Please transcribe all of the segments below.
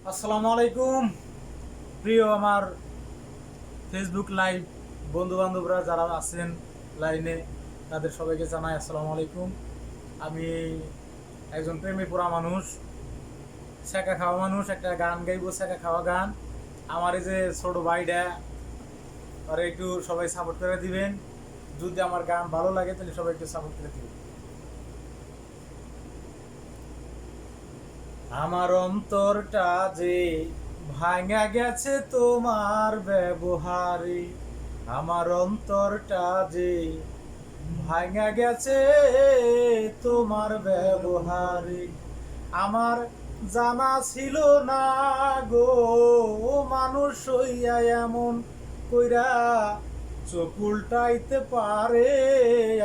আসসালামু আলাইকুম। প্রিয় আমার ফেসবুক লাইভ বন্ধু বান্ধবরা যারা আছেন লাইনে, তাদের সবাইকে জানাই আসসালামু আলাইকুম। আমি একজন প্রেমে পড়া মানুষ, ছেঁকা খাওয়া মানুষ। একটা গান গাইবো, ছেঁকা খাওয়া গান। আমার এই যে ছোট ভাইটা, আর একটু সবাই সাপোর্ট করে দিবেন। যদি আমার গান ভালো লাগে তাহলে সবাই একটু সাপোর্ট করে দিবেন। আমার অন্তরটা যে ভাঙা গেছে তোমার ব্যবহারে, আমার অন্তরটা যে ভাঙা গেছে তোমার ব্যবহারে। আমার জানা ছিল না গো, মানুষ হইয়া এমন কইরা চোখ উল্টাইতে পারে।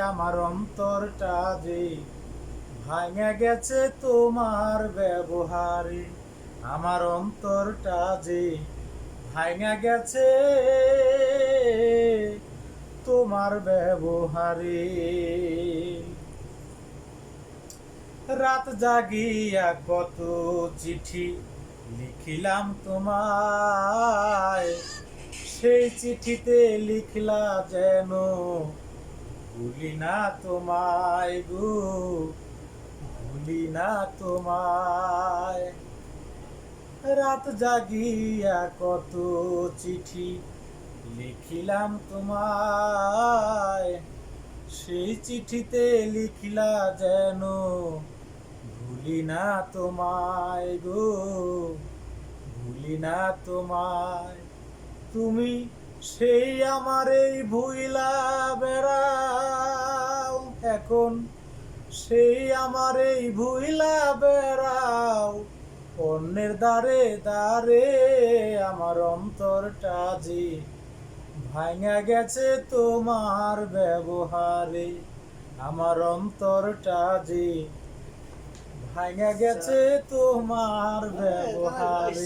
আমার অন্তরটা যে ভাঙা গেছে তোমার ব্যবহারে, আমার অন্তরটা যে ভাঙা গেছে তোমার ব্যবহারে। রাত জাগিয়া কত চিঠি লিখিলাম তোমায়, সেই চিঠিতে লিখলা যেন ভুলি না তোমায় গো, ভুলি না তোমায়। রাত জাগিয়া কত চিঠি লিখিলাম তোমায়, সেই চিঠিতে লিখিলা যেন ভুলি না তোমায় গো, ভুলি না তোমায়। তুমি সেই আমার এই ভুইলা বেড়াও এখন, সেই আমার এই ভুইলা বেড়াও অন্যের দ্বারে দ্বারে। আমার অন্তরটা যে ভাঙা গেছে তোমার ব্যবহারে, আমার অন্তরটা যে ভাঙা গেছে তোমার ব্যবহারে।